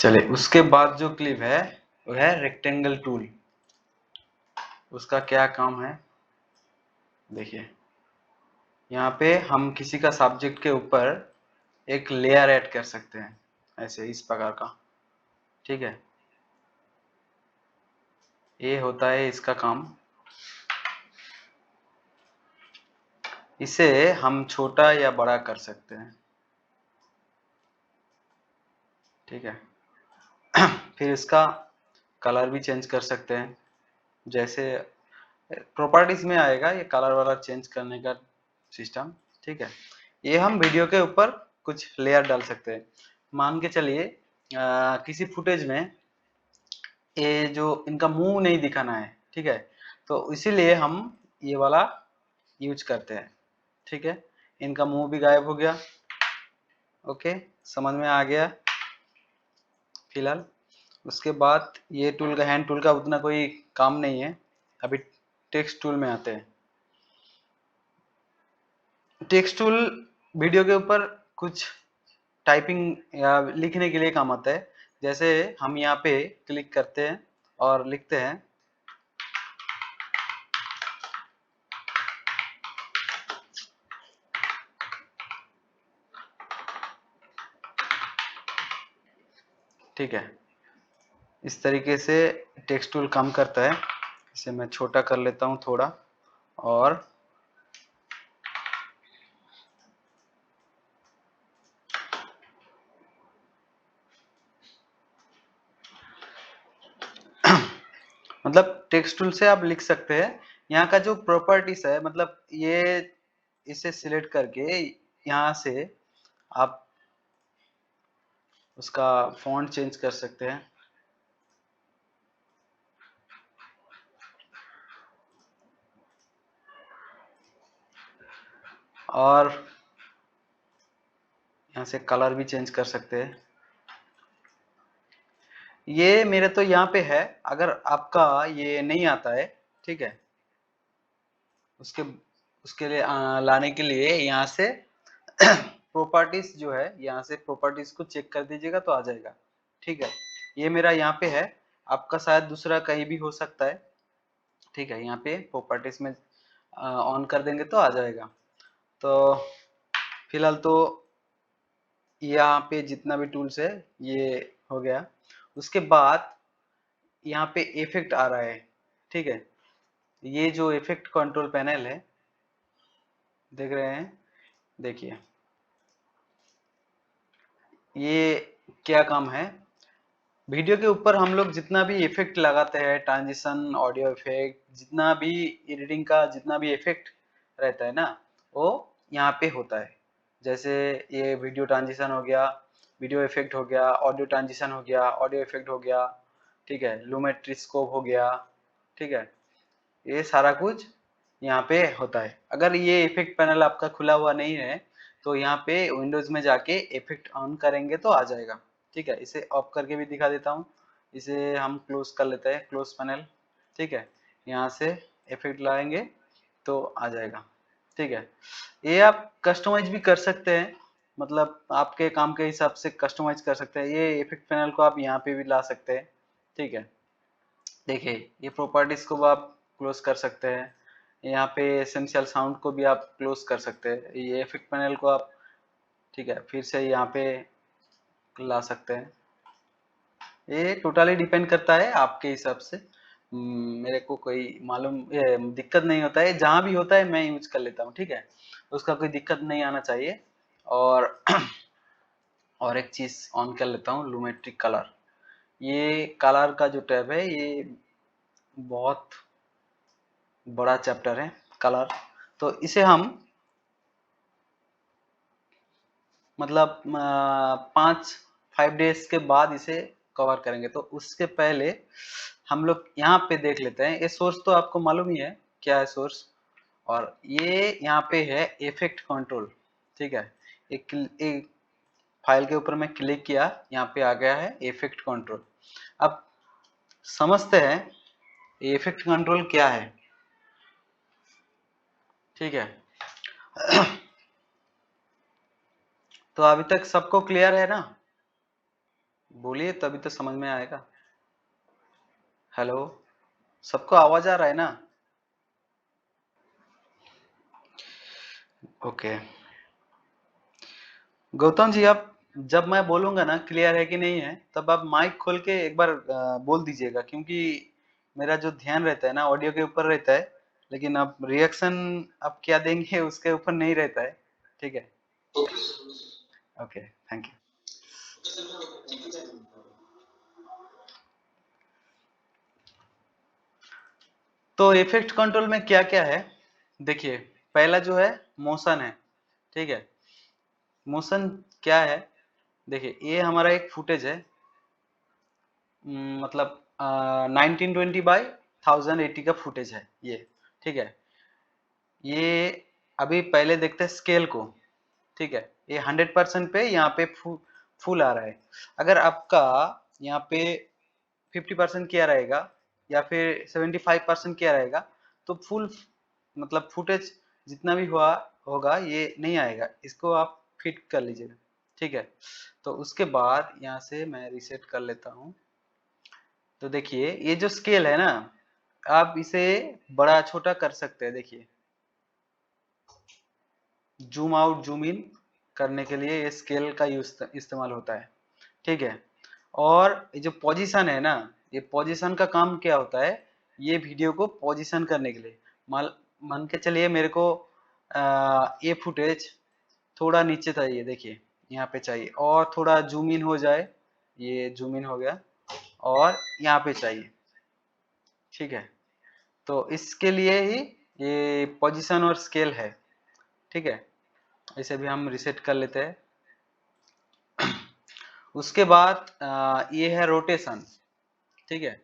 चलिए, उसके बाद जो क्लिप है वो है रेक्टेंगल टूल। उसका क्या काम है देखिए, यहाँ पे हम किसी का सब्जेक्ट के ऊपर एक लेयर ऐड कर सकते हैं, ऐसे इस प्रकार का। ठीक है, ये होता है इसका काम। इसे हम छोटा या बड़ा कर सकते हैं। ठीक है, फिर इसका कलर भी चेंज कर सकते हैं। जैसे प्रॉपर्टीज में आएगा ये कलर वाला चेंज करने का सिस्टम। ठीक है, ये हम वीडियो के ऊपर कुछ लेयर डाल सकते हैं। मान के चलिए किसी फुटेज में ये जो इनका मुंह नहीं दिखाना है, ठीक है, तो इसीलिए हम ये वाला यूज करते हैं। ठीक है, इनका मुंह भी गायब हो गया। ओके, समझ में आ गया फिलहाल। उसके बाद ये टूल का, हैंड टूल का उतना कोई काम नहीं है। अभी टेक्स्ट टूल में आते हैं। टेक्स्ट टूल वीडियो के ऊपर कुछ टाइपिंग या लिखने के लिए काम आता है। जैसे हम यहाँ पे क्लिक करते हैं और लिखते हैं, ठीक है, इस तरीके से टेक्स्ट टूल काम करता है। इसे मैं छोटा कर लेता हूँ थोड़ा, और मतलब टेक्स्ट टूल से आप लिख सकते हैं। यहाँ का जो प्रॉपर्टीज है, मतलब ये इसे सिलेक्ट करके यहाँ से आप उसका फॉन्ट चेंज कर सकते हैं। और यहाँ से कलर भी चेंज कर सकते हैं। ये मेरे तो यहाँ पे है, अगर आपका ये नहीं आता है, ठीक है, उसके उसके लिए लाने के लिए यहाँ से प्रॉपर्टीज जो है, यहाँ से प्रॉपर्टीज को चेक कर दीजिएगा तो आ जाएगा। ठीक है, ये मेरा यहाँ पे है, आपका शायद दूसरा कहीं भी हो सकता है। ठीक है, यहाँ पे प्रॉपर्टीज में ऑन कर देंगे तो आ जाएगा। तो फिलहाल तो यहाँ पे जितना भी टूल्स है ये हो गया। उसके बाद यहाँ पे इफेक्ट आ रहा है। ठीक है, ये जो इफेक्ट कंट्रोल पैनल है, देख रहे हैं, देखिए ये क्या काम है। वीडियो के ऊपर हम लोग जितना भी इफेक्ट लगाते हैं, ट्रांजिशन, ऑडियो इफेक्ट, जितना भी एडिटिंग का जितना भी इफेक्ट रहता है ना, वो यहाँ पे होता है। जैसे ये वीडियो ट्रांजिशन हो गया, वीडियो इफेक्ट हो गया, ऑडियो ट्रांजिशन हो गया, ऑडियो इफेक्ट हो गया, ठीक है, लूमेट्री स्कोप हो गया। ठीक है, ये सारा कुछ यहाँ पे होता है। अगर ये इफेक्ट पैनल आपका खुला हुआ नहीं है तो यहाँ पे विंडोज में जाके इफेक्ट ऑन करेंगे तो आ जाएगा। ठीक है, इसे ऑफ करके भी दिखा देता हूँ। इसे हम क्लोज कर लेते हैं, क्लोज पैनल। ठीक है, यहाँ से इफेक्ट लाएंगे तो आ जाएगा। ठीक है, ये आप कस्टमाइज भी कर सकते हैं, मतलब आपके काम के हिसाब से कस्टमाइज कर सकते हैं। ये इफेक्ट पैनल को आप यहाँ पे भी ला सकते हैं। ठीक है, देखिए ये प्रॉपर्टीज को आप क्लोज कर सकते हैं। यहाँ पे एसेंशियल साउंड को भी आप क्लोज कर सकते हैं। ये इफेक्ट पैनल को आप, ठीक है, फिर से यहाँ पे ला सकते हैं। ये टोटली डिपेंड करता है आपके हिसाब से। मेरे को कोई मालूम दिक्कत नहीं होता है, जहाँ भी होता है मैं यूज कर लेता हूँ। ठीक है, उसका कोई दिक्कत नहीं आना चाहिए। और और एक चीज ऑन कर लेता हूँ, लूमेट्रिक कलर। ये कलर का जो टैब है ये बहुत बड़ा चैप्टर है, कलर। तो इसे हम मतलब 5 डेज के बाद इसे कवर करेंगे। तो उसके पहले हम लोग यहाँ पे देख लेते हैं। ये सोर्स तो आपको मालूम ही है क्या है सोर्स, और ये यहाँ पे है इफेक्ट कंट्रोल। ठीक है, एक फाइल के ऊपर मैं क्लिक किया, यहाँ पे आ गया है इफेक्ट कंट्रोल। अब समझते हैं इफेक्ट कंट्रोल क्या है। ठीक है, तो अभी तक सबको क्लियर है ना। बोलिए तभी तो समझ में आएगा। हेलो, सबको आवाज आ रहा है ना? ओके। गौतम जी, आप जब मैं बोलूंगा ना क्लियर है कि नहीं है, तब आप माइक खोल के एक बार बोल दीजिएगा, क्योंकि मेरा जो ध्यान रहता है ना ऑडियो के ऊपर रहता है, लेकिन आप रिएक्शन आप क्या देंगे उसके ऊपर नहीं रहता है। ठीक है। Okay, thank you. तो इफेक्ट कंट्रोल में क्या क्या है, देखिए। पहला जो है मोशन है। ठीक है। मोशन क्या है, देखिए ये हमारा एक फुटेज है। मतलब 1920 बाई 1080 का फुटेज है ये। ठीक है। ये अभी पहले देखते हैं स्केल को। ठीक है। ये 100% पे यहाँ पे फुल आ रहा है। अगर आपका यहाँ पे 50% किया रहेगा या फिर 75% किया रहेगा, तो फुल मतलब फुटेज जितना भी हुआ होगा ये नहीं आएगा। इसको आप फिट कर लीजिएगा। ठीक है। तो उसके बाद यहाँ से मैं रिसेट कर लेता हूँ। तो देखिए ये जो स्केल है ना, आप इसे बड़ा छोटा कर सकते हैं। देखिए जूम आउट जूम इन करने के लिए ये स्केल का इस्तेमाल होता है। ठीक है। और ये जो पोजीशन है ना, ये पोजीशन का काम क्या होता है, ये वीडियो को पोजीशन करने के लिए। मान मान के चलिए मेरे को ये फुटेज थोड़ा नीचे चाहिए। देखिए यहाँ पे चाहिए, और थोड़ा जूम इन हो जाए। ये जूम इन हो गया, और यहाँ पे चाहिए। ठीक है। तो इसके लिए ही ये पोजीशन और स्केल है। ठीक है। इसे भी हम रिसेट कर लेते हैं। उसके बाद ये है रोटेशन। ठीक है।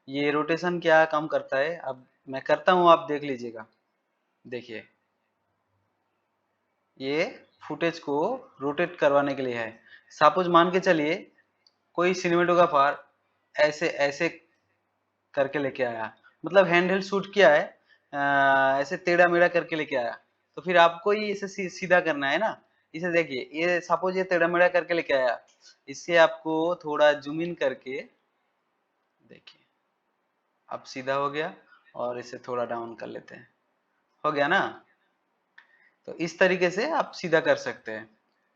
ये रोटेशन क्या काम करता है, अब मैं करता हूँ, आप देख लीजिएगा। देखिए ये फुटेज को रोटेट करवाने के लिए है। सपोज मान के चलिए कोई सिनेमेटोग्राफर ऐसे ऐसे करके लेके आया, मतलब हैंडहेल्ड शूट किया है, ऐसे टेढ़ा मेढ़ा करके लेके आया, तो फिर आपको ही इसे सीधा करना है ना। इसे देखिए, ये सपोज ये टेढ़ा मेढ़ा करके लेके आया, इससे आपको थोड़ा जूम इन करके देखिए, अब सीधा हो गया। और इसे थोड़ा डाउन कर लेते हैं, हो गया ना। तो इस तरीके से आप सीधा कर सकते हैं।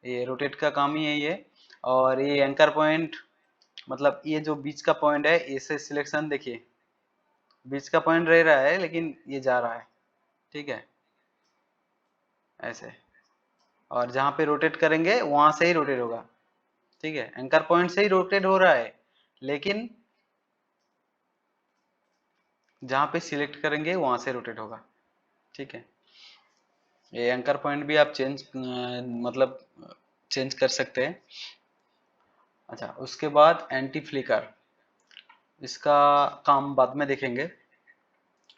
ये रोटेट का काम ही यही है। और ये एंकर पॉइंट, मतलब ये जो बीच का पॉइंट है, इसे सिलेक्शन देखिए, बीच का पॉइंट रह रहा है लेकिन ये जा रहा है। ठीक है, ऐसे। और जहाँ पे रोटेट करेंगे वहां से ही रोटेट होगा। ठीक है, एंकर पॉइंट से ही रोटेट हो रहा है, लेकिन जहाँ पे सिलेक्ट करेंगे वहां से रोटेट होगा। ठीक है। ये एंकर पॉइंट भी आप मतलब चेंज कर सकते हैं। अच्छा, उसके बाद एंटी फ्लिकर, इसका काम बाद में देखेंगे।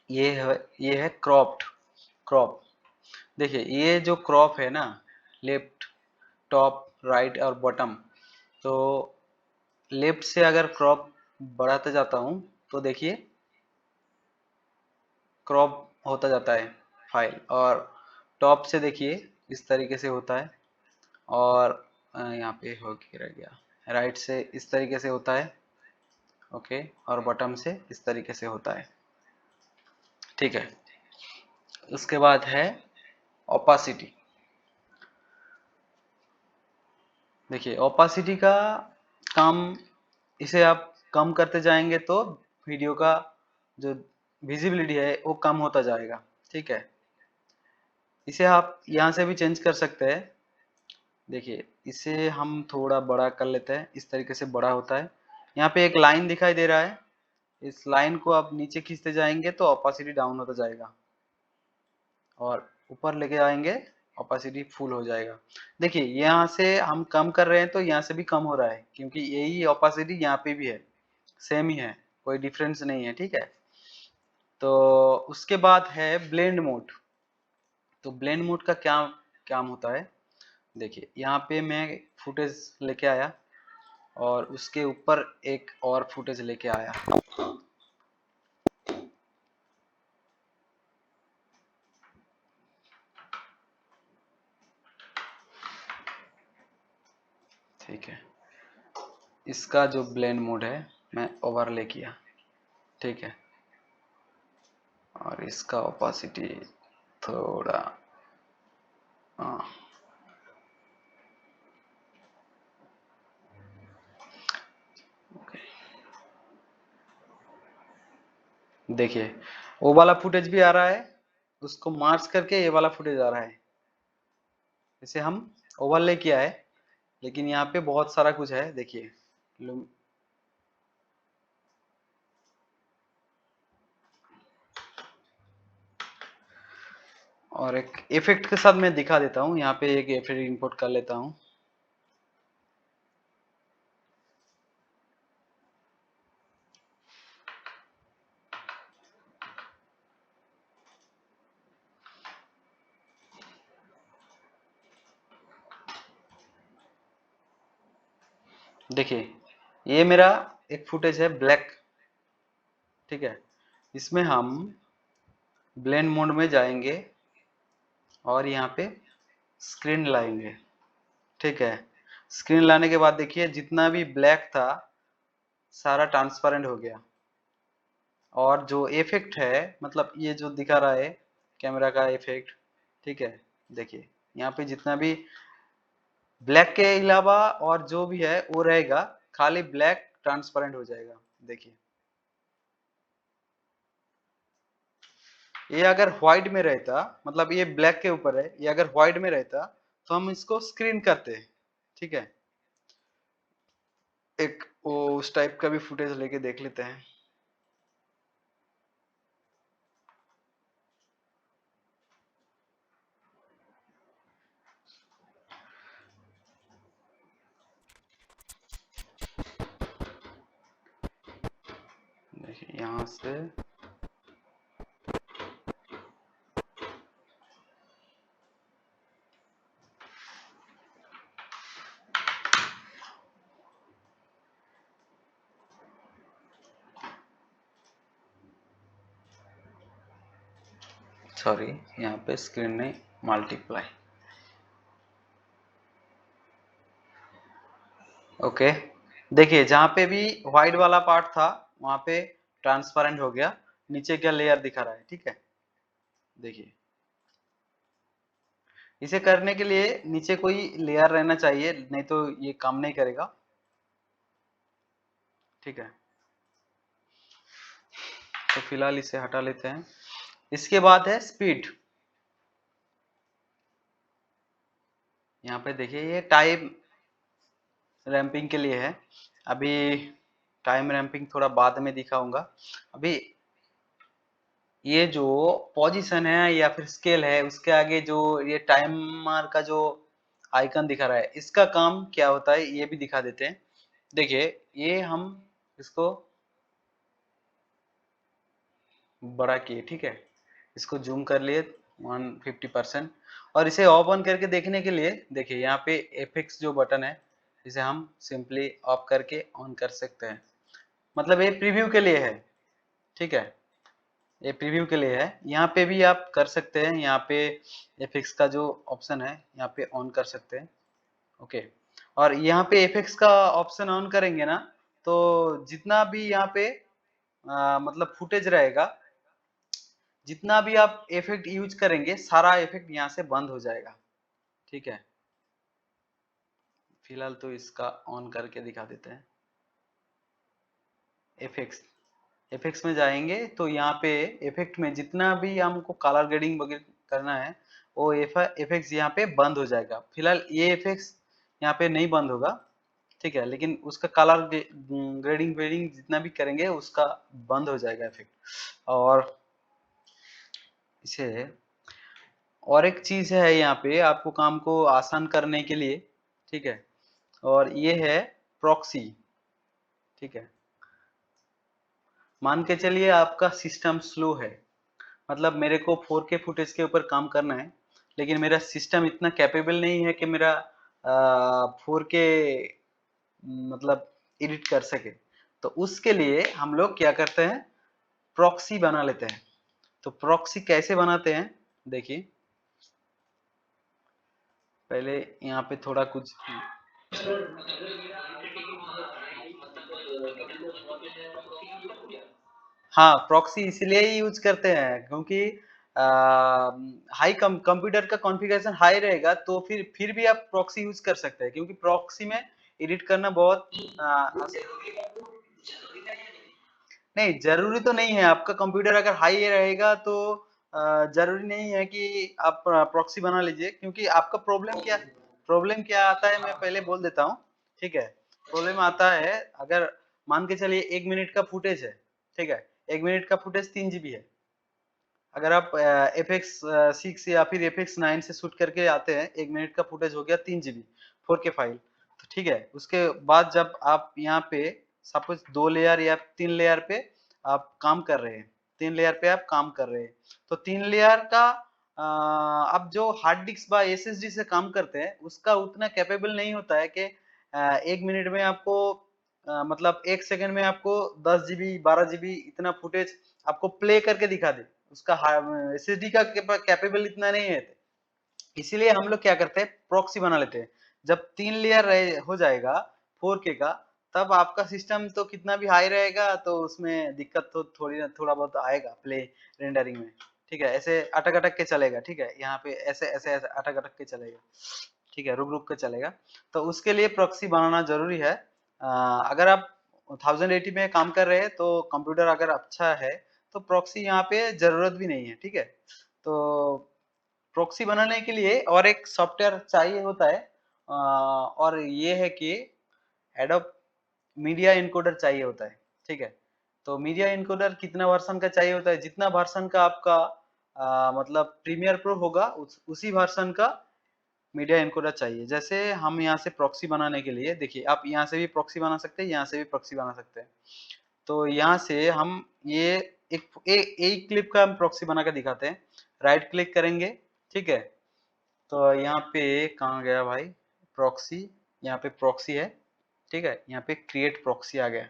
ये है क्रॉप्ड क्रॉप। देखिए ये जो क्रॉप है ना, लेफ्ट, टॉप, राइट और बॉटम, तो लेफ्ट से अगर क्रॉप बढ़ाते जाता हूँ तो देखिए क्रॉप होता जाता है फाइल। और टॉप से देखिए इस तरीके से होता है। और यहाँ पे हो के रह गया, राइट से इस तरीके से होता है। ओके। और बॉटम से इस तरीके से होता है। ठीक है। उसके बाद है ओपासिटी। देखिए ओपासिटी का काम, इसे आप कम करते जाएंगे तो वीडियो का जो विजिबिलिटी है वो कम होता जाएगा। ठीक है। इसे आप यहाँ से भी चेंज कर सकते हैं। देखिए इसे हम थोड़ा बड़ा कर लेते हैं, इस तरीके से बड़ा होता है। यहाँ पे एक लाइन दिखाई दे रहा है, इस लाइन को आप नीचे खींचते जाएंगे तो ओपासिटी डाउन होता जाएगा, और ऊपर लेके आएंगे ओपासिटी फुल हो जाएगा। देखिए यहाँ से हम कम कर रहे हैं तो यहाँ से भी कम हो रहा है, क्योंकि यही ओपासिटी यहाँ पे भी है, सेम ही है, कोई डिफरेंस नहीं है। ठीक है। तो उसके बाद है ब्लेंड मोड। तो ब्लेंड मोड का क्या काम होता है, देखिए यहाँ पे मैं फुटेज लेके आया और उसके ऊपर एक और फुटेज लेके आया। ठीक है। इसका जो ब्लेंड मोड है मैं ओवरले किया, ठीक है, और इसका ओपासिटी थोड़ा देखिए वो वाला फुटेज भी आ रहा है, उसको मार्च करके ये वाला फुटेज आ रहा है। इसे हम ओवरले किया है, लेकिन यहाँ पे बहुत सारा कुछ है, देखिए। और एक इफेक्ट के साथ मैं दिखा देता हूँ, यहाँ पे एक इफेक्ट इंपोर्ट कर लेता हूँ। देखिए ये मेरा एक फुटेज है ब्लैक, ठीक है। इसमें हम ब्लेंड मोड में जाएंगे और यहाँ पे स्क्रीन लाएंगे, ठीक है। स्क्रीन लाने के बाद देखिए जितना भी ब्लैक था सारा ट्रांसपेरेंट हो गया, और जो इफेक्ट है मतलब ये जो दिखा रहा है कैमरा का इफेक्ट, ठीक है। देखिए यहाँ पे जितना भी ब्लैक के अलावा और जो भी है वो रहेगा, खाली ब्लैक ट्रांसपेरेंट हो जाएगा। देखिए ये अगर व्हाइट में रहता, मतलब ये ब्लैक के ऊपर है, ये अगर व्हाइट में रहता तो हम इसको स्क्रीन करते, ठीक है। एक वो उस टाइप का भी फुटेज लेके देख लेते हैं। देखिए यहाँ से सॉरी, यहाँ पे स्क्रीन नहीं, मल्टीप्लाई, ओके। देखिए जहाँ पे भी व्हाइट वाला पार्ट था वहां पे ट्रांसपेरेंट हो गया, नीचे क्या लेयर दिखा रहा है, ठीक है। देखिए इसे करने के लिए नीचे कोई लेयर रहना चाहिए, नहीं तो ये काम नहीं करेगा, ठीक है। तो फिलहाल इसे हटा लेते हैं। इसके बाद है स्पीड। यहाँ पे देखिए ये टाइम रैंपिंग के लिए है, अभी टाइम रैंपिंग थोड़ा बाद में दिखाऊंगा। अभी ये जो पोजीशन है या फिर स्केल है उसके आगे जो ये टाइमर का जो आइकन दिखा रहा है, इसका काम क्या होता है ये भी दिखा देते हैं। देखिए ये हम इसको बड़ा किए, ठीक है, इसको जूम कर लिए 150%, और इसे ऑफ ऑन करके देखने के लिए देखिए यहाँ पे एफएक्स जो बटन है इसे हम सिंपली ऑफ करके ऑन कर सकते हैं। मतलब ये प्रीव्यू के लिए है, ठीक है, ये प्रीव्यू के लिए है। यहाँ पे भी आप कर सकते हैं, यहाँ पे एफएक्स का जो ऑप्शन है यहाँ पे ऑन कर सकते हैं, ओके। और यहाँ पे एफएक्स का ऑप्शन ऑन करेंगे ना तो जितना भी यहाँ पे मतलब फुटेज रहेगा, जितना भी आप इफेक्ट यूज करेंगे सारा इफेक्ट यहाँ से बंद हो जाएगा, ठीक है। फिलहाल तो इसका ऑन करके दिखा देते हैं। इफेक्ट्स, इफेक्ट्स में जाएंगे तो यहाँ पे इफेक्ट में जितना भी हमको कलर ग्रेडिंग वगैरह करना है वो इफेक्ट्स यहाँ पे बंद हो जाएगा। फिलहाल ये इफेक्ट्स यहाँ पे नहीं बंद होगा, ठीक है, लेकिन उसका कलर ग्रेडिंग वेडिंग जितना भी करेंगे उसका बंद हो जाएगा इफेक्ट। और इसे और एक चीज है यहाँ पे आपको काम को आसान करने के लिए, ठीक है, और ये है प्रॉक्सी, ठीक है। मान के चलिए आपका सिस्टम स्लो है, मतलब मेरे को 4K फुटेज के ऊपर काम करना है, लेकिन मेरा सिस्टम इतना कैपेबल नहीं है कि मेरा 4K मतलब एडिट कर सके। तो उसके लिए हम लोग क्या करते हैं, प्रॉक्सी बना लेते हैं। तो प्रॉक्सी कैसे बनाते हैं देखिए, पहले यहाँ पे थोड़ा कुछ हाँ, प्रॉक्सी इसीलिए ही यूज करते हैं क्योंकि हाई कंप्यूटर का कॉन्फ़िगरेशन हाई रहेगा तो फिर भी आप प्रॉक्सी यूज कर सकते हैं क्योंकि प्रॉक्सी में एडिट करना बहुत नहीं, जरूरी तो नहीं है। आपका कंप्यूटर अगर हाई रहेगा तो जरूरी नहीं है कि आप प्रॉक्सी बना लीजिए क्योंकि आपका प्रॉब्लम क्या आता है मैं पहले बोल देता हूँ। ठीक है, प्रॉब्लम आता है अगर मान के चलिए 1 मिनट का फुटेज है। ठीक है, 1 मिनट का फुटेज 3 GB है। अगर आप एफ एक्स 6 या फिर एफ एक्स 9 से शूट करके आते हैं, 1 मिनट का फुटेज हो गया 3 GB 4K फाइल। तो ठीक है, उसके बाद जब आप यहाँ पे सपोज 2 लेयर या 3 लेयर पे आप काम कर रहे हैं, 3 लेयर पे आप काम कर रहे हैं, तो 3 लेयर का अब जो हार्ड डिस्क बा एसएसडी से काम करते हैं उसका उतना कैपेबल नहीं होता है कि 1 मिनट में आपको मतलब 1 सेकंड में आपको 10 GB 12 GB इतना फुटेज आपको प्ले करके दिखा दे। उसका एसएसडी का कैपेबल इतना नहीं है। इसीलिए हम लोग क्या करते हैं, प्रॉक्सी बना लेते हैं। जब 3 लेयर हो जाएगा 4K का, तब आपका सिस्टम तो कितना भी हाई रहेगा तो उसमें दिक्कत तो थोड़ा बहुत आएगा प्ले रेंडरिंग में। ठीक है, ऐसे अटक अटक के चलेगा। ठीक है, यहाँ पे ऐसे ऐसे ऐसे अटक अटक के चलेगा। ठीक है, रुक रुक के चलेगा। तो उसके लिए प्रॉक्सी बनाना जरूरी है। अगर आप 1080 में काम कर रहे हैं तो कंप्यूटर अगर अच्छा है तो प्रॉक्सी यहाँ पे जरूरत भी नहीं है। ठीक है, तो प्रॉक्सी बनाने के लिए और एक सॉफ्टवेयर चाहिए होता है और ये है कि एडोब मीडिया इनकोडर चाहिए होता है। ठीक है, तो मीडिया इनकोडर कितना वर्जन का चाहिए होता है, जितना वर्जन का आपका मतलब प्रीमियर प्रो होगा उसी वर्जन का मीडिया इनकोडर चाहिए। जैसे हम यहाँ से प्रॉक्सी बनाने के लिए देखिए, आप यहाँ से भी प्रॉक्सी बना सकते हैं, यहाँ से भी प्रॉक्सी बना सकते हैं। तो यहाँ से हम ये एक क्लिप का हम प्रॉक्सी बना के दिखाते हैं। राइट क्लिक करेंगे। ठीक है, तो यहाँ पे कहाँ गया भाई प्रॉक्सी, यहाँ पे प्रॉक्सी है। ठीक है, यहाँ पे क्रिएट प्रॉक्सी आ गया।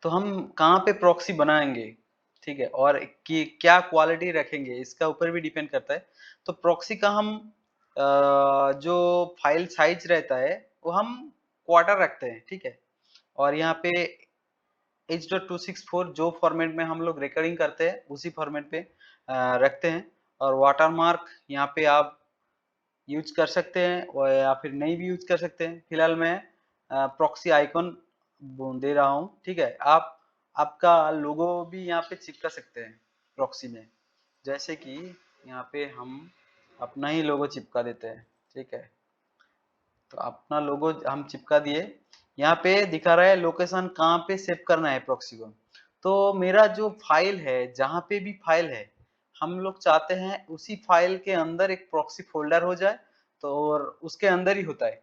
तो हम कहाँ पे प्रॉक्सी बनाएंगे, ठीक है, और कि क्या क्वालिटी रखेंगे इसका ऊपर भी डिपेंड करता है। तो प्रॉक्सी का हम जो फाइल साइज रहता है वो हम क्वार्टर रखते हैं। ठीक है, और यहाँ पे H.264 जो फॉर्मेट में हम लोग रिकॉर्डिंग करते हैं उसी फॉर्मेट पे रखते हैं। और वाटरमार्क यहाँ पे आप यूज कर सकते हैं और या फिर नहीं भी यूज कर सकते हैं। फिलहाल मैं प्रॉक्सी आइकॉन दे रहा हूँ। ठीक है, आप आपका लोगो भी यहाँ पे चिपका सकते हैं प्रॉक्सी में। जैसे कि यहाँ पे हम अपना ही लोगो चिपका देते हैं। ठीक है, तो अपना लोगो हम चिपका दिए। यहाँ पे दिखा रहा है लोकेशन कहाँ पे सेव करना है प्रॉक्सी को। तो मेरा जो फाइल है, जहाँ पे भी फाइल है, हम लोग चाहते हैं उसी फाइल के अंदर एक प्रॉक्सी फोल्डर हो जाए। तो और उसके अंदर ही होता है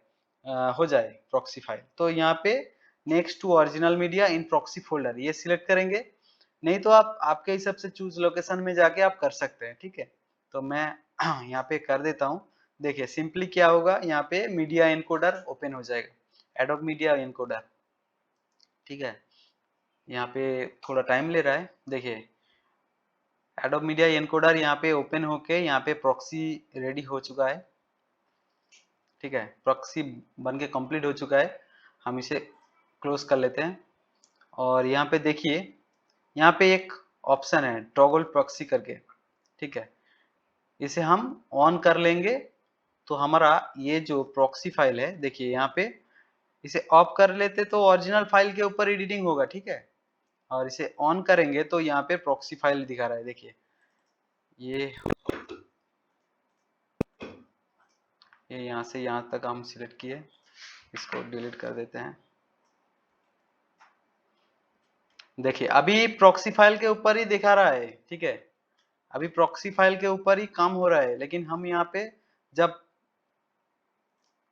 हो जाए प्रॉक्सी फाइल। तो यहाँ पे next to original media in proxy folder ये सिलेक्ट करेंगे। नहीं तो आप आपके हिसाब से चूज लोकेशन में जाके आप कर सकते हैं। ठीक है, तो मैं यहाँ पे कर देता हूँ। देखिए सिंपली क्या होगा, यहाँ पे मीडिया एनकोडर ओपन हो जाएगा, एडोब मीडिया एनकोडर। ठीक है, यहाँ पे थोड़ा टाइम ले रहा है। देखिए एडोब मीडिया एनकोडर यहाँ पे ओपन होके यहाँ पे प्रॉक्सी रेडी हो चुका है। ठीक है, प्रॉक्सी बन के कंप्लीट हो चुका है। हम इसे क्लोज कर लेते हैं और यहाँ पे देखिए, यहाँ पे एक ऑप्शन है टॉगल प्रॉक्सी करके। ठीक है, इसे हम ऑन कर लेंगे तो हमारा ये जो प्रॉक्सी फाइल है, देखिए यहाँ पे इसे ऑफ कर लेते तो ओरिजिनल फाइल के ऊपर एडिटिंग होगा। ठीक है, और इसे ऑन करेंगे तो यहाँ पे प्रॉक्सी फाइल दिखा रहा है। देखिए ये यहाँ से यहाँ तक हम सिलेक्ट किए, इसको डिलीट कर देते हैं। देखिए अभी प्रॉक्सी फाइल के ऊपर ही दिखा रहा है। ठीक है, अभी प्रॉक्सी फाइल के ऊपर ही काम हो रहा है, लेकिन हम यहाँ पे जब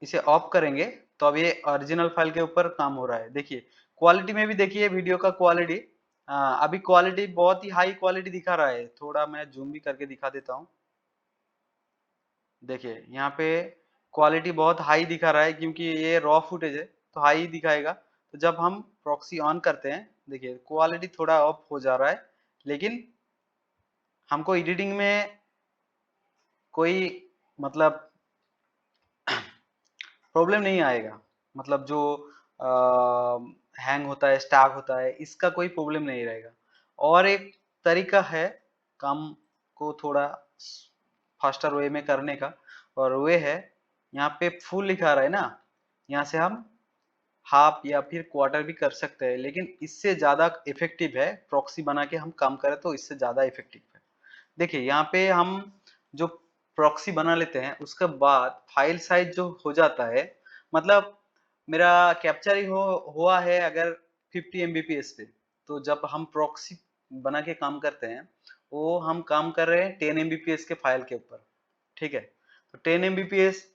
इसे ऑफ करेंगे तो अब ये ओरिजिनल फाइल के ऊपर काम हो रहा है। देखिए क्वालिटी में भी देखिए वीडियो का क्वालिटी, अभी क्वालिटी बहुत ही हाई क्वालिटी दिखा रहा है। थोड़ा मैं जूम भी करके दिखा देता हूँ। देखिए यहाँ पे क्वालिटी बहुत हाई दिखा रहा है क्योंकि ये रॉ फुटेज है तो हाई दिखाएगा। तो जब हम प्रॉक्सी ऑन करते हैं, देखिए क्वालिटी थोड़ा ऑफ हो जा रहा है, लेकिन हमको एडिटिंग में कोई मतलब प्रॉब्लम नहीं आएगा। मतलब जो हैंग होता है, स्टैक होता है, इसका कोई प्रॉब्लम नहीं रहेगा। और एक तरीका है काम को थोड़ा फास्टर वे में करने का, और वे है यहाँ पे फुल लिखा रहा है ना, यहाँ से हम हाफ या फिर क्वार्टर भी कर सकते हैं, लेकिन इससे ज्यादा इफेक्टिव है प्रॉक्सी बना के हम काम करें तो इससे ज्यादा इफेक्टिव है। देखिए यहाँ पे हम जो प्रॉक्सी बना लेते हैं उसके बाद फाइल साइज जो हो जाता है, मतलब मेरा कैप्चर ही हुआ है अगर 50 एमबीपीएस पे, तो जब हम प्रॉक्सी बना के काम करते हैं वो हम काम कर रहे हैं 10 एमबीपीएस के फाइल के ऊपर, ठीक है। तो 10 एमबीपीएस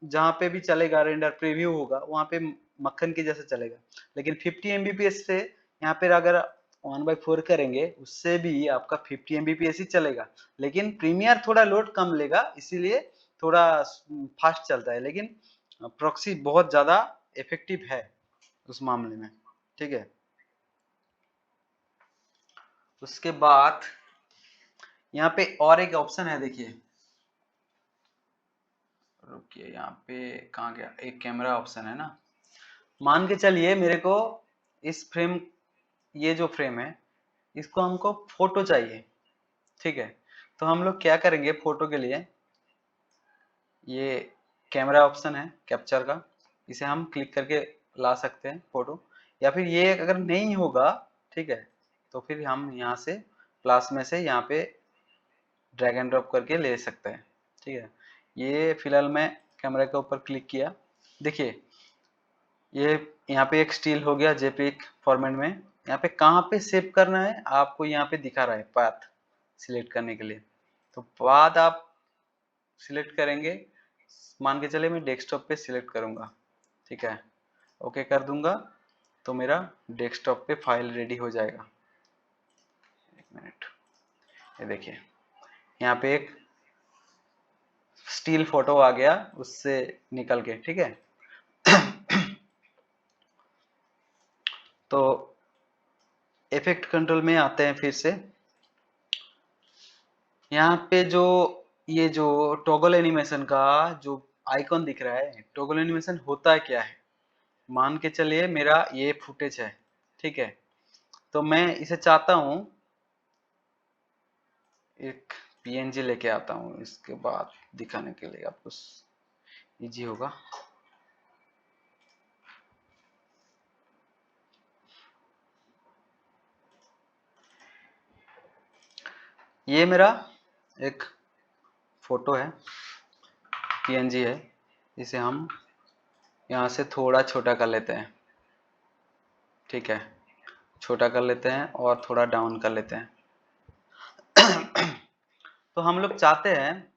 जहाँ पे भी चलेगा, रेंडर प्रीव्यू होगा वहाँ पे मक्खन की जैसे चलेगा, लेकिन 50 एमबीपीएस से यहाँ पे अगर 1/4 करेंगे उससे भी आपका 50 एमबीपीएस ही चलेगा, लेकिन प्रीमियर थोड़ा लोड कम लेगा, इसीलिए थोड़ा फास्ट चलता है, लेकिन प्रॉक्सी बहुत ज्यादा इफेक्टिव है उस मामले में, ठीक है। उसके बाद यहाँ पे और एक ऑप्शन है, देखिए, रुकिए यहाँ पे कहाँ गया, एक कैमरा ऑप्शन है ना। मान के चलिए मेरे को इस फ्रेम, ये जो फ्रेम है इसको हमको फोटो चाहिए, ठीक है। तो हम लोग क्या करेंगे फोटो के लिए, ये कैमरा ऑप्शन है कैप्चर का, इसे हम क्लिक करके ला सकते हैं फोटो, या फिर ये अगर नहीं होगा, ठीक है, तो फिर हम यहाँ से प्लस में से यहाँ पे ड्रैग एंड ड्रॉप करके ले सकते हैं, ठीक है। ये फिलहाल मैं कैमरे के ऊपर क्लिक किया, देखिए ये यहाँ पे एक स्टील हो गया जेपीईजी फॉर्मेट में। यहाँ पे कहाँ पे सेव करना है आपको यहाँ पे दिखा रहा है पाथ सिलेक्ट करने के लिए, तो पाथ आप सिलेक्ट करेंगे, मान के चले मैं डेस्कटॉप पे सिलेक्ट करूंगा, ठीक है, ओके कर दूंगा तो मेरा डेस्कटॉप पे फाइल रेडी हो जाएगा। एक मिनट, ये देखिए यहाँ पे एक स्टील फोटो आ गया उससे निकल के, ठीक है। तो इफेक्ट कंट्रोल में आते हैं फिर से, यहाँ पे जो ये जो टॉगल एनिमेशन का जो आइकॉन दिख रहा है, टॉगल एनिमेशन होता है क्या है, मान के चलिए मेरा ये फुटेज है, ठीक है, तो मैं इसे चाहता हूँ एक पीएनजी लेके आता हूँ, इसके बाद दिखाने के लिए आपको इजी होगा। ये मेरा एक फोटो है, पीएनजी है, इसे हम यहाँ से थोड़ा छोटा कर लेते हैं, ठीक है, छोटा कर लेते हैं और थोड़ा डाउन कर लेते हैं। तो हम लोग चाहते हैं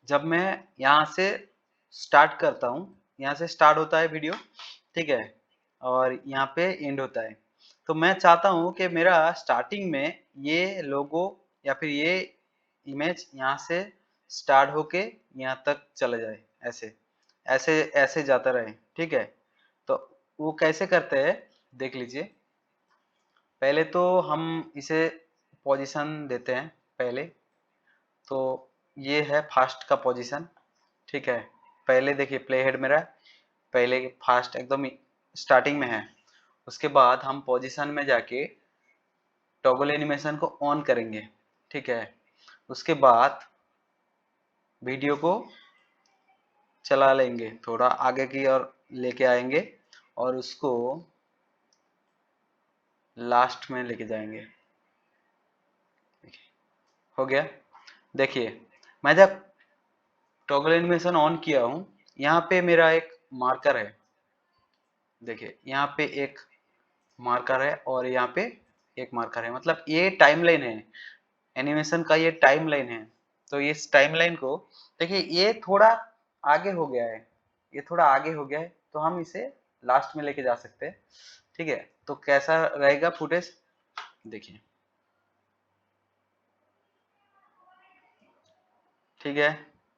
जब मैं यहाँ से स्टार्ट करता हूँ, यहाँ से स्टार्ट होता है वीडियो, ठीक है, और यहाँ पे एंड होता है, तो मैं चाहता हूँ कि मेरा स्टार्टिंग में ये लोगो या फिर ये इमेज यहाँ से स्टार्ट होके यहाँ तक चला जाए, ऐसे ऐसे ऐसे जाता रहे, ठीक है। तो वो कैसे करते हैं देख लीजिए, पहले तो हम इसे पोजीशन देते हैं पहले, तो ये है फास्ट का पोजीशन, ठीक है। पहले देखिए प्ले हेड मेरा पहले फास्ट एकदम स्टार्टिंग में है, उसके बाद हम पोजीशन में जाके टॉगल एनिमेशन को ऑन करेंगे, ठीक है। उसके बाद वीडियो को चला लेंगे, थोड़ा आगे की ओर लेके आएंगे और उसको लास्ट में लेके जाएंगे, हो गया। देखिए मैं जब टॉगल एनिमेशन ऑन किया हूँ, यहाँ पे मेरा एक मार्कर है, देखिए यहाँ पे एक मार्कर है और यहाँ पे एक मार्कर है, मतलब ये टाइमलाइन है, एनिमेशन का ये टाइमलाइन है। तो इस टाइमलाइन को देखिए ये थोड़ा आगे हो गया है, ये थोड़ा आगे हो गया है, तो हम इसे लास्ट में लेके जा सकते हैं, ठीक है। तो कैसा रहेगा फुटेज देखिए, ठीक है,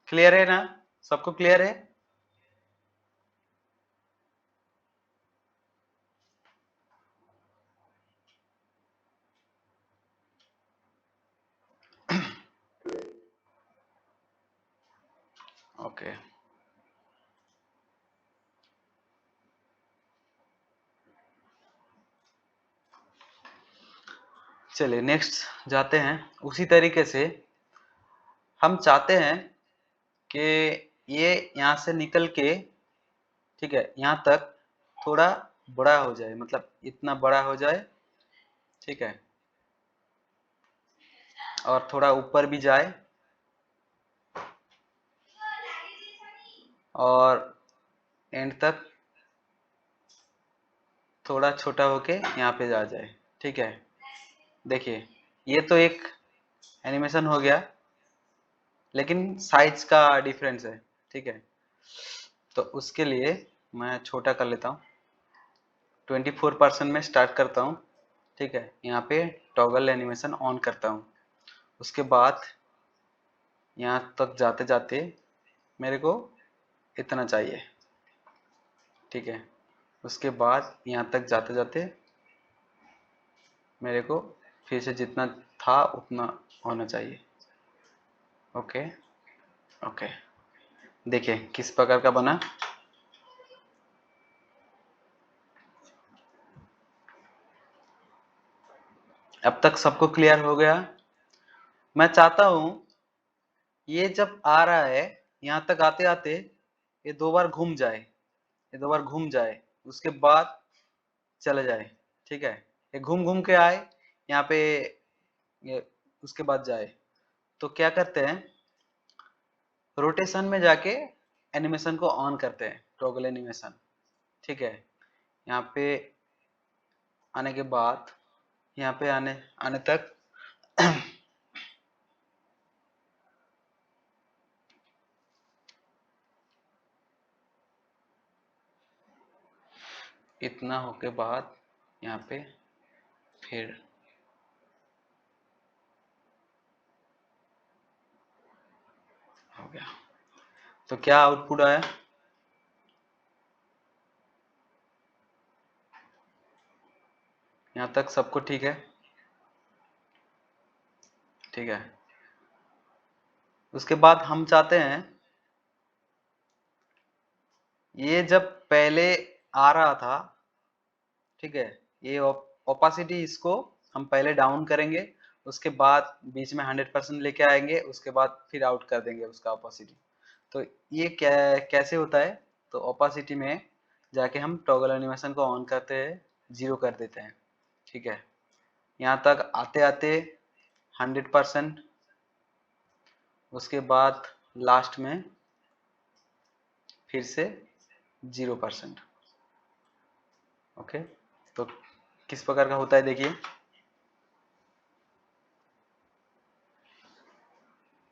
क्लियर है ना, सबको क्लियर है। ओके चलिए नेक्स्ट जाते हैं। उसी तरीके से हम चाहते हैं कि ये यहाँ से निकल के, ठीक है, यहाँ तक थोड़ा बड़ा हो जाए, मतलब इतना बड़ा हो जाए, ठीक है, और थोड़ा ऊपर भी जाए और एंड तक थोड़ा छोटा होके यहाँ पे आ जाए, ठीक है। देखिए ये तो एक एनिमेशन हो गया, लेकिन साइज का डिफरेंस है, ठीक है। तो उसके लिए मैं छोटा कर लेता हूँ, 24% में स्टार्ट करता हूँ, ठीक है। यहाँ पे टॉगल एनिमेशन ऑन करता हूँ। उसके बाद यहाँ तक जाते जाते मेरे को इतना चाहिए, ठीक है। उसके बाद यहाँ तक जाते जाते मेरे को फिर से जितना था उतना होना चाहिए। ओके ओके, देखिए किस प्रकार का बना। अब तक सबको क्लियर हो गया। मैं चाहता हूं ये जब आ रहा है, यहाँ तक आते आते ये 2 बार घूम जाए, ये 2 बार घूम जाए, उसके बाद चले जाए, ठीक है। ये घूम घूम के आए यहाँ पे, ये उसके बाद जाए। तो क्या करते हैं, रोटेशन में जाके एनिमेशन को ऑन करते हैं, टॉगल एनिमेशन, ठीक है। यहाँ पे आने के बाद यहाँ पे आने आने तक इतना हो के बाद यहाँ पे फिर हो गया। तो क्या आउटपुट आया, यहाँ तक सबको ठीक है, ठीक है। उसके बाद हम चाहते हैं ये जब पहले आ रहा था, ठीक है, ये ओपासिटी इसको हम पहले डाउन करेंगे, उसके बाद बीच में 100% लेके आएंगे, उसके बाद फिर आउट कर देंगे उसका ओपासिटी। तो ये कैसे होता है, तो ओपासिटी में जाके हम टॉगल एनिमेशन को ऑन करते हैं, 0 कर देते हैं, ठीक है। यहाँ तक आते आते 100%, उसके बाद लास्ट में फिर से 0%। ओके, तो किस प्रकार का होता है देखिए।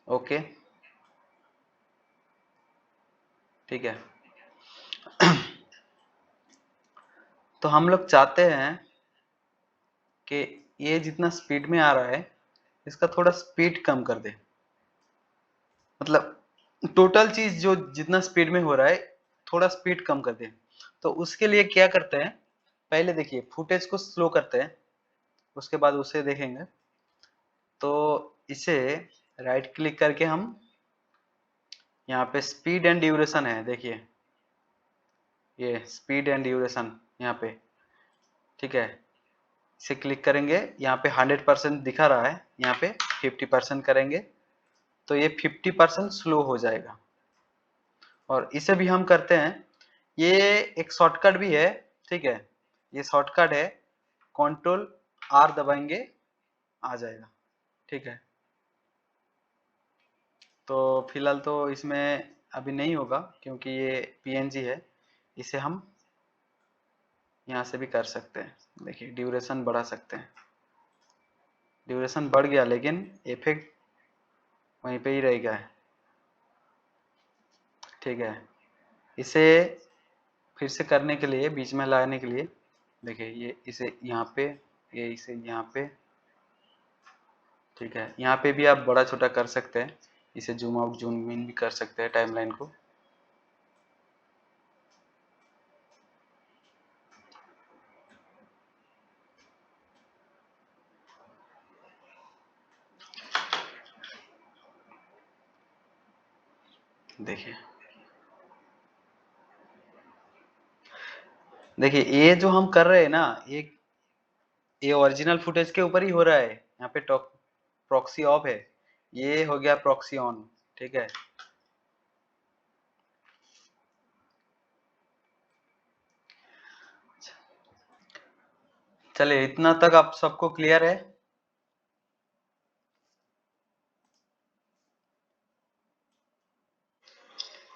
ओके, ठीक है। तो हम लोग चाहते हैं कि ये जितना स्पीड में आ रहा है इसका थोड़ा स्पीड कम कर दे, मतलब टोटल चीज जो जितना स्पीड में हो रहा है थोड़ा स्पीड कम कर दे। तो उसके लिए क्या करते हैं, पहले देखिए फुटेज को स्लो करते हैं, उसके बाद उसे देखेंगे। तो इसे राइट क्लिक करके हम यहाँ पे स्पीड एंड ड्यूरेशन है, देखिए ये स्पीड एंड ड्यूरेशन यहाँ पे, ठीक है। इसे क्लिक करेंगे, यहाँ पे 100% दिखा रहा है, यहाँ पे 50% करेंगे तो ये 50% स्लो हो जाएगा। और इसे भी हम करते हैं, ये एक शॉर्टकट भी है, ठीक है। ये शॉर्टकट है, Ctrl+R दबाएंगे आ जाएगा, ठीक है। तो फिलहाल तो इसमें अभी नहीं होगा क्योंकि ये PNG है। इसे हम यहाँ से भी कर सकते हैं, देखिए ड्यूरेशन बढ़ा सकते हैं, ड्यूरेशन बढ़ गया लेकिन इफेक्ट वहीं पे ही रह गया है, ठीक है। इसे फिर से करने के लिए, बीच में लाने के लिए, देखिए ये इसे यहाँ पे, ये इसे यहाँ पे, ठीक है। यहाँ पे भी आप बड़ा छोटा कर सकते हैं, इसे जूम आउट जूम इन भी कर सकते हैं टाइमलाइन को। देखिए देखिए ये जो हम कर रहे हैं ना, ये ओरिजिनल फुटेज के ऊपर ही हो रहा है। यहाँ पे प्रॉक्सी ऑफ है, ये हो गया प्रॉक्सी ऑन। ठीक है, चलिए इतना तक आप सबको क्लियर है।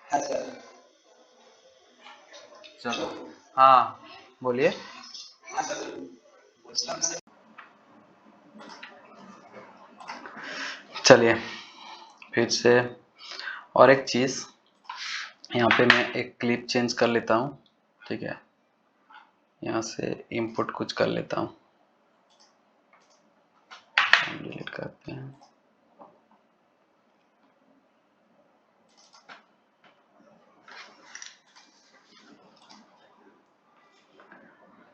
हाँ सर। चलो, हाँ बोलिए। हाँ सर, पूछना सर। चलिए फिर से और एक चीज, यहाँ पे मैं एक क्लिप चेंज कर लेता हूँ। ठीक है, यहाँ से इंपुट कुछ कर लेता हूँ, डिलीट करते हैं।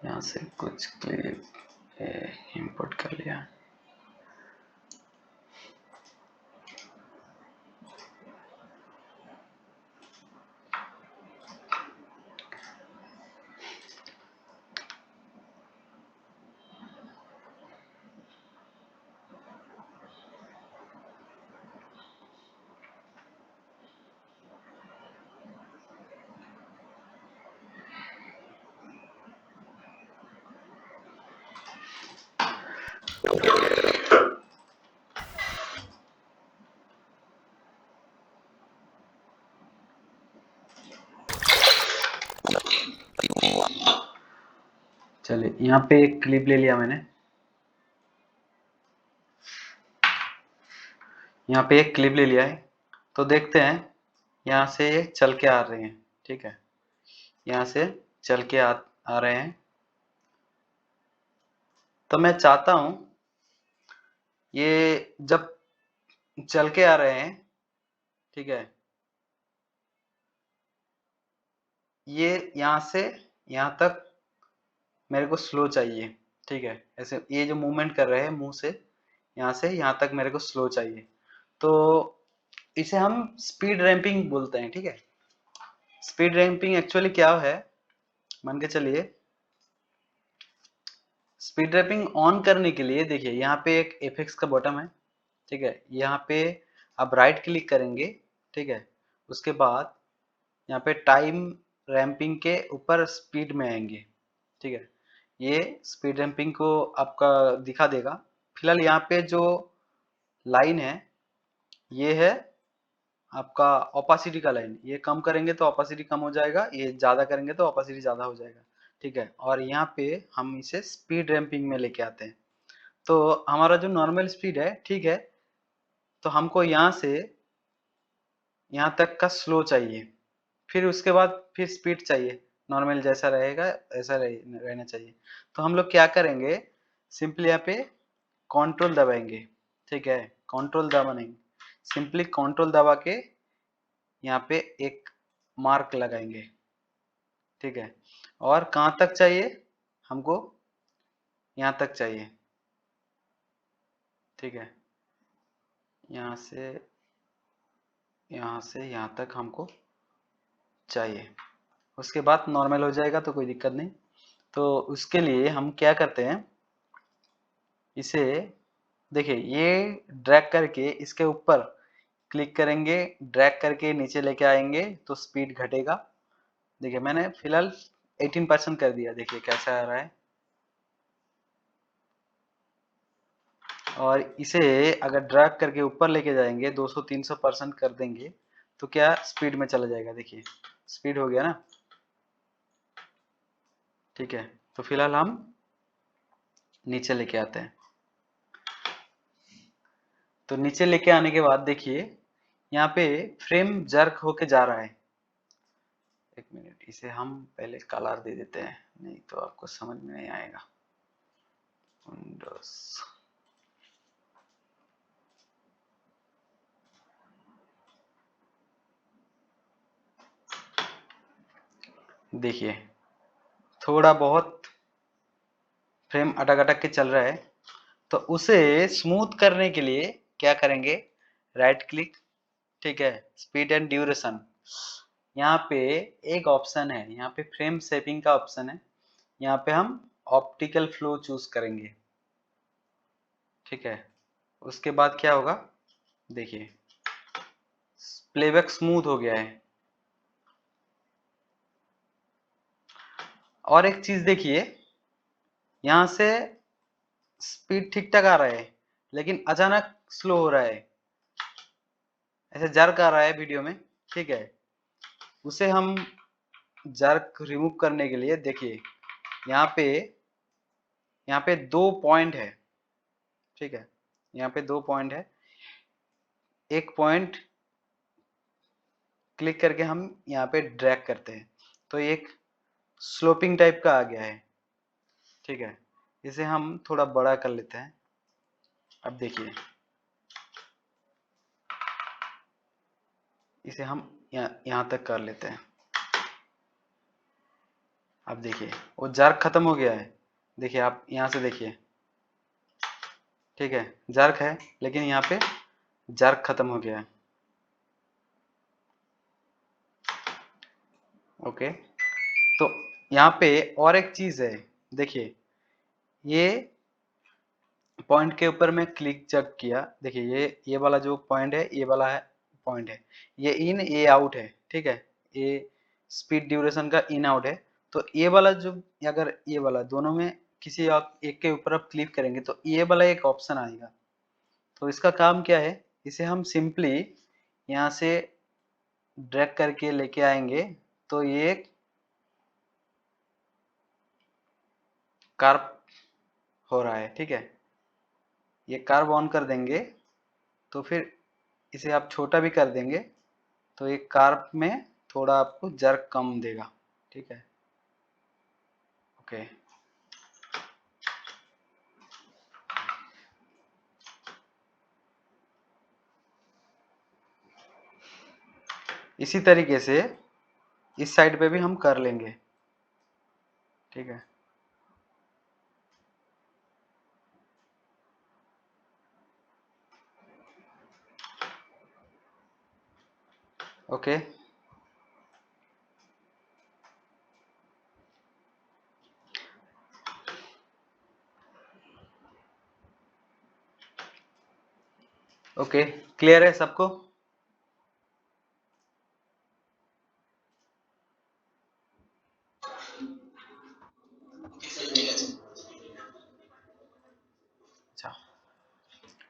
यहाँ से कुछ क्लिप इंपोर्ट कर लिया। चलिए यहाँ पे एक क्लिप ले लिया मैंने, यहाँ पे एक क्लिप ले लिया है। तो देखते हैं, यहाँ से चल के आ रहे हैं। ठीक है, यहाँ से चल के आ रहे हैं। तो मैं चाहता हूँ ये जब चल के आ रहे हैं, ठीक है, ये यहाँ से यहाँ तक मेरे को स्लो चाहिए। ठीक है, ऐसे ये जो मूवमेंट कर रहे हैं मुंह से यहाँ तक मेरे को स्लो चाहिए। तो इसे हम स्पीड रैंपिंग बोलते हैं। ठीक है, स्पीड रैंपिंग एक्चुअली क्या है, मान के चलिए स्पीड रैंपिंग ऑन करने के लिए देखिए यहाँ पे एक एफएक्स का बटन है। ठीक है, यहाँ पे आप राइट क्लिक करेंगे। ठीक है, उसके बाद यहाँ पे टाइम रैंपिंग के ऊपर स्पीड में आएंगे। ठीक है, ये स्पीड रैंपिंग को आपका दिखा देगा। फिलहाल यहाँ पे जो लाइन है ये है आपका ओपासिटी का लाइन। ये कम करेंगे तो ओपासिटी कम हो जाएगा, ये ज्यादा करेंगे तो ओपासिटी ज्यादा हो जाएगा। ठीक है, और यहाँ पे हम इसे स्पीड रैंपिंग में लेके आते हैं। तो हमारा जो नॉर्मल स्पीड है, ठीक है, तो हमको यहाँ से यहाँ तक का स्लो चाहिए, फिर उसके बाद फिर स्पीड चाहिए। नॉर्मल जैसा रहेगा ऐसा रहना चाहिए। तो हम लोग क्या करेंगे, सिंपली यहाँ पे कंट्रोल दबाएंगे। ठीक है, कंट्रोल दबाने सिंपली कंट्रोल दबा के यहाँ पे एक मार्क लगाएंगे। ठीक है, और कहाँ तक चाहिए हमको, यहाँ तक चाहिए। ठीक है, यहाँ से यहाँ तक हमको चाहिए। उसके बाद नॉर्मल हो जाएगा तो कोई दिक्कत नहीं। तो उसके लिए हम क्या करते हैं, इसे देखिए ये ड्रैग करके इसके ऊपर क्लिक करेंगे, ड्रैग करके नीचे लेके आएंगे तो स्पीड घटेगा। देखिए मैंने फिलहाल 18% कर दिया, देखिए कैसा आ रहा है। और इसे अगर ड्रैग करके ऊपर लेके जाएंगे 200-300% कर देंगे तो क्या स्पीड में चला जाएगा। देखिए स्पीड हो गया ना। ठीक है, तो फिलहाल हम नीचे लेके आते हैं। तो नीचे लेके आने के बाद देखिए यहाँ पे फ्रेम जर्क होके जा रहा है। एक मिनट, इसे हम पहले कलर दे देते हैं, नहीं तो आपको समझ में नहीं आएगा। विंडोज देखिए थोड़ा बहुत फ्रेम अटक अटक के चल रहा है। तो उसे स्मूथ करने के लिए क्या करेंगे, राइट क्लिक, ठीक है, स्पीड एंड ड्यूरेशन, यहाँ पे एक ऑप्शन है, यहाँ पे फ्रेम शेपिंग का ऑप्शन है। यहाँ पे हम ऑप्टिकल फ्लो चूज करेंगे। ठीक है। उसके बाद क्या होगा, देखिए प्लेबैक स्मूथ हो गया है। और एक चीज देखिए, यहां से स्पीड ठीक ठाक आ रहा है, लेकिन अचानक स्लो हो रहा है, ऐसे जर्क आ रहा है वीडियो में। ठीक है, उसे हम जर्क रिमूव करने के लिए देखिए यहाँ पे 2 पॉइंट है। ठीक है, यहाँ पे 2 पॉइंट है। एक पॉइंट क्लिक करके हम यहाँ पे ड्रैग करते हैं तो एक स्लोपिंग टाइप का आ गया है। ठीक है, इसे हम थोड़ा बड़ा कर लेते हैं। अब देखिए, इसे हम यहाँ तक कर लेते हैं। अब देखिए वो जर्क खत्म हो गया है। देखिए आप यहाँ से देखिए, ठीक है जर्क है, लेकिन यहाँ पे जर्क खत्म हो गया है। ओके, तो यहाँ पे और एक चीज है, देखिए ये पॉइंट के ऊपर मैं क्लिक जब किया, देखिए ये वाला जो पॉइंट है, ये वाला है पॉइंट है, ये इन ये आउट है। ठीक है, ये स्पीड ड्यूरेशन का इन आउट है। तो ये वाला जो, अगर ये वाला दोनों में किसी एक के ऊपर आप क्लिक करेंगे तो ये वाला एक ऑप्शन आएगा। तो इसका काम क्या है, इसे हम सिंपली यहाँ से ड्रैग करके लेके आएंगे तो ये एक कार्व हो रहा है। ठीक है, ये कार्व ऑन कर देंगे तो फिर इसे आप छोटा भी कर देंगे तो ये कार्व में थोड़ा आपको जर्क कम देगा। ठीक है, ओके। इसी तरीके से इस साइड पे भी हम कर लेंगे। ठीक है, ओके। ओके, क्लियर है सबको? अच्छा,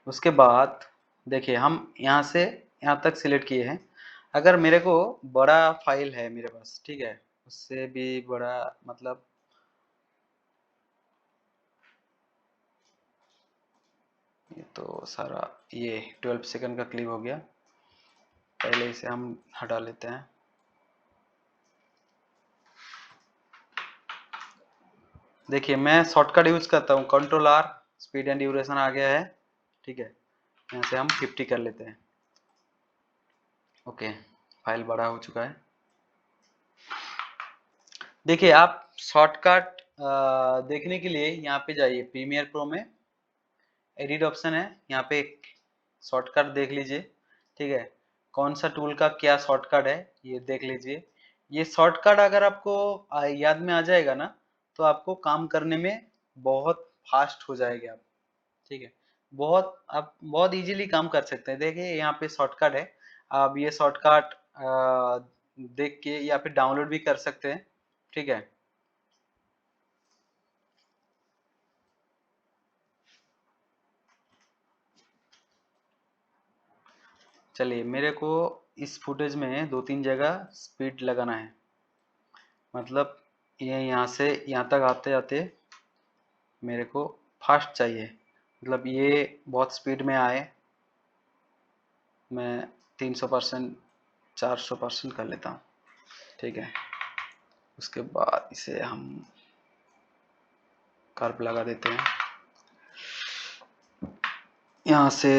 उसके बाद देखिए हम यहाँ से यहाँ तक सिलेक्ट किए हैं। अगर मेरे को बड़ा फाइल है मेरे पास, ठीक है, उससे भी बड़ा, मतलब ये तो सारा, ये 12 सेकंड का क्लिप हो गया। पहले इसे हम हटा लेते हैं। देखिए मैं शॉर्टकट यूज करता हूँ, control R, speed and duration आ गया है। ठीक है, यहाँ से हम 50 कर लेते हैं। ओके, फाइल बड़ा हो चुका है। देखिए आप शॉर्टकट देखने के लिए यहाँ पे जाइए, प्रीमियर प्रो में एडिट ऑप्शन है, यहाँ पे एक शॉर्टकट देख लीजिए। ठीक है, कौन सा टूल का क्या शॉर्टकट है ये देख लीजिए। ये शॉर्टकट अगर आपको याद में आ जाएगा ना, तो आपको काम करने में बहुत फास्ट हो जाएगा आप। ठीक है, बहुत आप बहुत इजीली काम कर सकते हैं। देखिए यहाँ पे शॉर्टकट है, आप ये शॉर्टकट देख के या फिर डाउनलोड भी कर सकते हैं। ठीक है, चलिए मेरे को इस फुटेज में 2-3 जगह स्पीड लगाना है, मतलब ये यहाँ से यहाँ तक आते आते मेरे को फास्ट चाहिए, मतलब ये बहुत स्पीड में आए। मैं 300%, 400% कर लेता हूँ। ठीक है, उसके बाद इसे हम कर्व लगा देते हैं। यहाँ से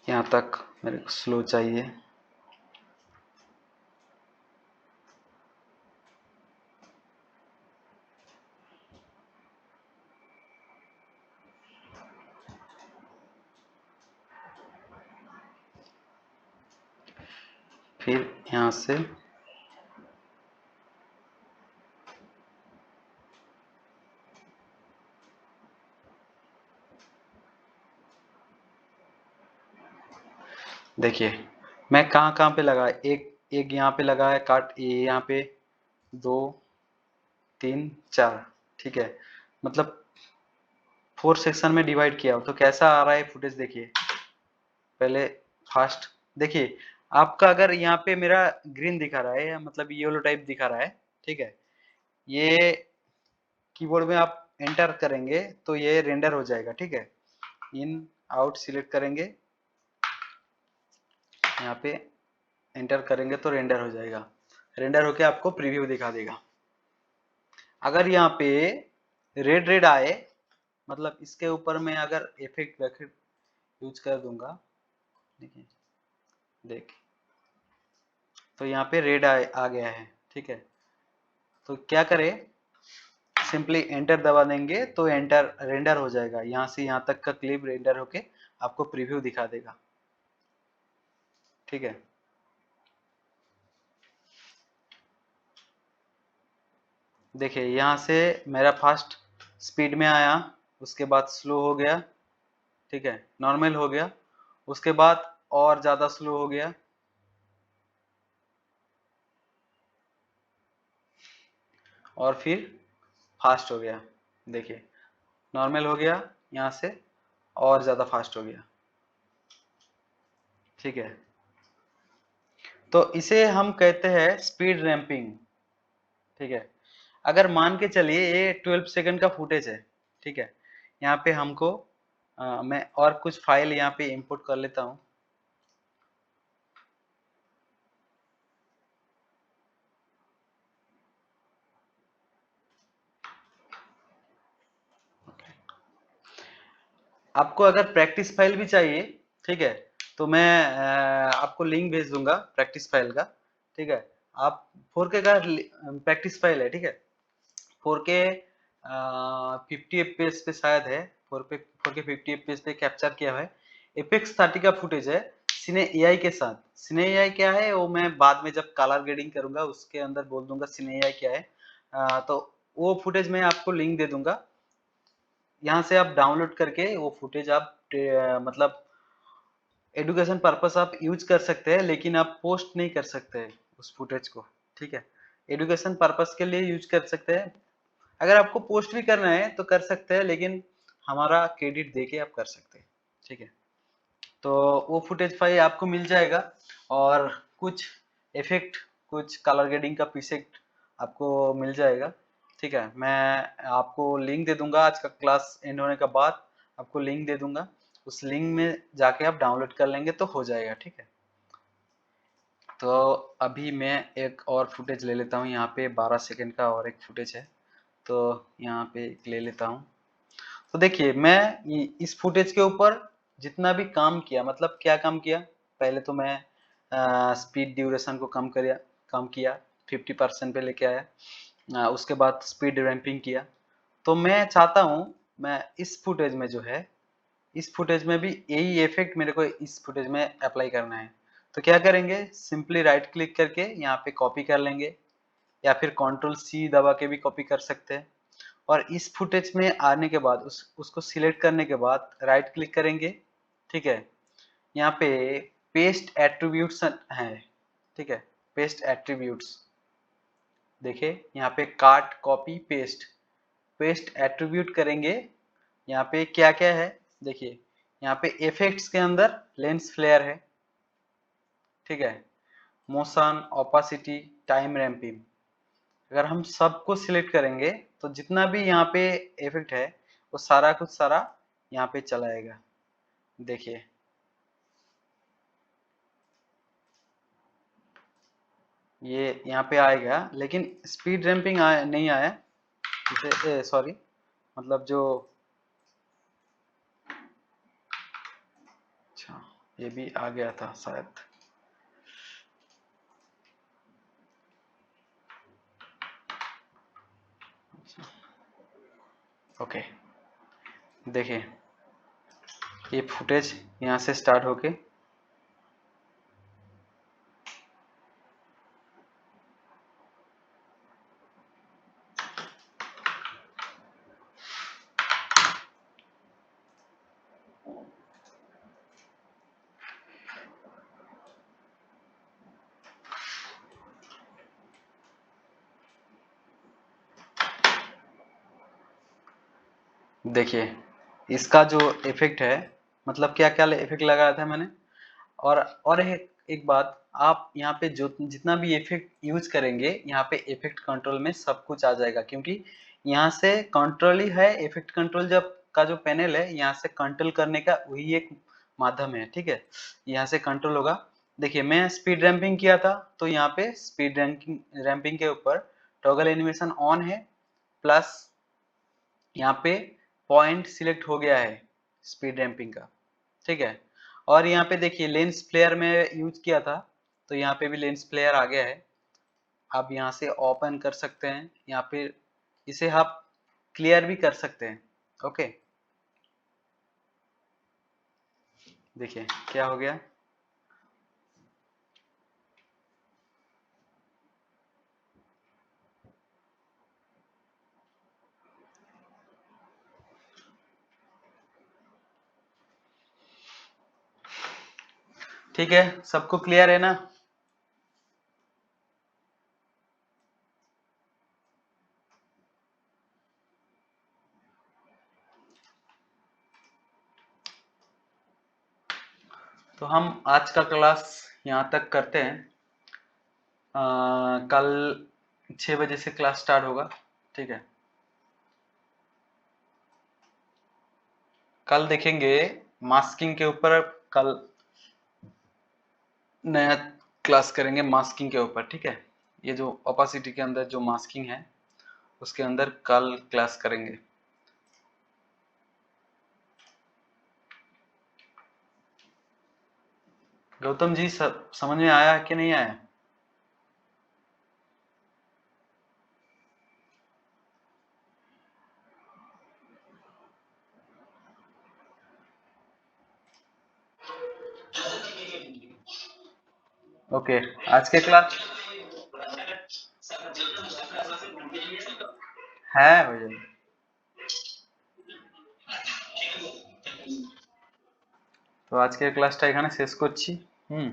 यहाँ तक मेरे को स्लो चाहिए। फिर यहाँ से देखिए मैं कहाँ कहाँ पे लगा, एक एक यहाँ पे लगा है काट, ये यहाँ पे 2 3 4, ठीक है, मतलब 4 सेक्शन में डिवाइड किया हो तो कैसा आ रहा है फुटेज देखिए। पहले फास्ट देखिए, आपका अगर यहाँ पे मेरा ग्रीन दिखा रहा है, मतलब येलो टाइप दिखा रहा है, ठीक है, ये कीबोर्ड में आप एंटर करेंगे तो ये रेंडर हो जाएगा, ठीक है। इन आउट सिलेक्ट करेंगे, यहाँ पे एंटर करेंगे तो रेंडर हो जाएगा, रेंडर होके आपको प्रीव्यू दिखा देगा। अगर यहाँ पे रेड रेड आए, मतलब इसके ऊपर मैं अगर इफेक्ट वेफेक्ट यूज कर दूंगा, देखिए देख, तो यहाँ पे रेड आ गया है, ठीक है। तो क्या करें, सिंपली एंटर दबा देंगे तो एंटर रेंडर हो जाएगा, यहाँ से यहाँ तक का क्लिप रेंडर होके आपको प्रीव्यू दिखा देगा, ठीक है। देखिए यहाँ से मेरा फास्ट स्पीड में आया, उसके बाद स्लो हो गया, ठीक है, नॉर्मल हो गया, उसके बाद और ज्यादा स्लो हो गया, और फिर फास्ट हो गया। देखिए नॉर्मल हो गया, यहाँ से और ज्यादा फास्ट हो गया, ठीक है। तो इसे हम कहते हैं स्पीड रैंपिंग, ठीक है। अगर मान के चलिए ये 12 सेकंड का फुटेज है, ठीक है, यहाँ पे हमको मैं और कुछ फाइल यहाँ पे इंपोर्ट कर लेता हूँ। आपको अगर प्रैक्टिस फाइल भी चाहिए, ठीक है, तो मैं आपको लिंक भेज दूंगा प्रैक्टिस फाइल का, ठीक है। आप 4K का प्रैक्टिस फाइल है, ठीक है, 4K 50 FPS पे शायद है, 4K 50 FPS पे कैप्चर किया है, एपेक्स 30 का फुटेज है सिने एआई के साथ। सिने एआई क्या है वो मैं बाद में जब कलर ग्रेडिंग करूंगा उसके अंदर बोल दूंगा सिने एआई क्या है। तो वो फुटेज मैं आपको लिंक दे दूंगा, यहाँ से आप डाउनलोड करके वो फुटेज आप मतलब एडुकेशन पर्पस आप यूज कर सकते हैं, लेकिन आप पोस्ट नहीं कर सकते हैं उस फुटेज को, ठीक है। एडुकेशन पर्पस के लिए यूज कर सकते हैं, अगर आपको पोस्ट भी करना है तो कर सकते हैं, लेकिन हमारा क्रेडिट देके आप कर सकते हैं, ठीक है। तो वो फुटेज फाइल आपको मिल जाएगा, और कुछ इफेक्ट, कुछ कलर ग्रेडिंग का प्रीसेट आपको मिल जाएगा, ठीक है। मैं आपको लिंक दे दूंगा, आज का क्लास एंड होने के बाद आपको लिंक दे दूंगा, उस लिंक में जाके आप डाउनलोड कर लेंगे तो हो जाएगा, ठीक है। तो अभी मैं एक और फुटेज ले लेता हूँ, यहाँ पे 12 सेकंड का और एक फुटेज है, तो यहाँ पे ले लेता हूँ। तो देखिए मैं इस फुटेज के ऊपर जितना भी काम किया, मतलब क्या काम किया, पहले तो मैं स्पीड ड्यूरेशन को कम किया 50% पे लेके आया, उसके बाद स्पीड रैंपिंग किया। तो मैं चाहता हूँ मैं इस फुटेज में जो है, इस फुटेज में भी यही इफेक्ट मेरे को इस फुटेज में अप्लाई करना है। तो क्या करेंगे, सिंपली राइट क्लिक करके यहाँ पे कॉपी कर लेंगे, या फिर कंट्रोल सी दबा के भी कॉपी कर सकते हैं, और इस फुटेज में आने के बाद उसको सिलेक्ट करने के बाद राइट क्लिक करेंगे, ठीक है। यहाँ पे पेस्ट एट्रीब्यूट्स है, ठीक है, पेस्ट एट्रीब्यूट्स, देखिए यहाँ पे काट कॉपी पेस्ट, पेस्ट एट्रीब्यूट करेंगे। यहाँ पे क्या क्या है देखिए, यहाँ पे इफेक्ट्स के अंदर लेंस फ्लेयर है, ठीक है, मोशन, ओपासिटी, टाइम रैंपिंग। अगर हम सबको सिलेक्ट करेंगे तो जितना भी यहाँ पे इफेक्ट है वो सारा कुछ सारा यहाँ पे चला आएगा, देखिए ये यहाँ पे आएगा, लेकिन स्पीड रैंपिंग नहीं आया, जैसे सॉरी, मतलब जो, अच्छा ये भी आ गया था शायद, ओके। देखिए ये फुटेज यहाँ से स्टार्ट होके देखिए इसका जो इफेक्ट है, मतलब क्या क्या इफेक्ट लगाया था मैंने। और एक बात, आप यहाँ पे जो जितना भी इफेक्ट यूज करेंगे, यहाँ पे इफेक्ट कंट्रोल में सब कुछ आ जाएगा, क्योंकि यहाँ से कंट्रोल ही है। इफेक्ट कंट्रोल जब का जो पैनल है, यहाँ से कंट्रोल करने का वही एक माध्यम है, ठीक है। यहाँ से कंट्रोल होगा। देखिए मैं स्पीड रैंपिंग किया था, तो यहाँ पे स्पीड रैंपिंग के ऊपर टॉगल एनिमेशन ऑन है, प्लस यहाँ पे पॉइंट सिलेक्ट हो गया है स्पीड रैंपिंग का, ठीक है। और यहाँ पे देखिए लेंस फ्लेयर में यूज किया था, तो यहाँ पे भी लेंस फ्लेयर आ गया है। आप यहाँ से ओपन कर सकते हैं, यहाँ पे इसे आप क्लियर भी कर सकते हैं। ओके, देखिए क्या हो गया। ठीक है, सबको क्लियर है ना। तो हम आज का क्लास यहाँ तक करते हैं। कल 6 बजे से क्लास स्टार्ट होगा, ठीक है। कल देखेंगे मास्किंग के ऊपर, कल नया क्लास करेंगे मास्किंग के ऊपर, ठीक है। ये जो ओपेसिटी के अंदर जो मास्किंग है, उसके अंदर कल क्लास करेंगे। गौतम जी, सब समझ में आया कि नहीं आया? ओके, आज के क्लास है भैया। তো আজকের ক্লাসটা এখানে শেষ করছি। হুম।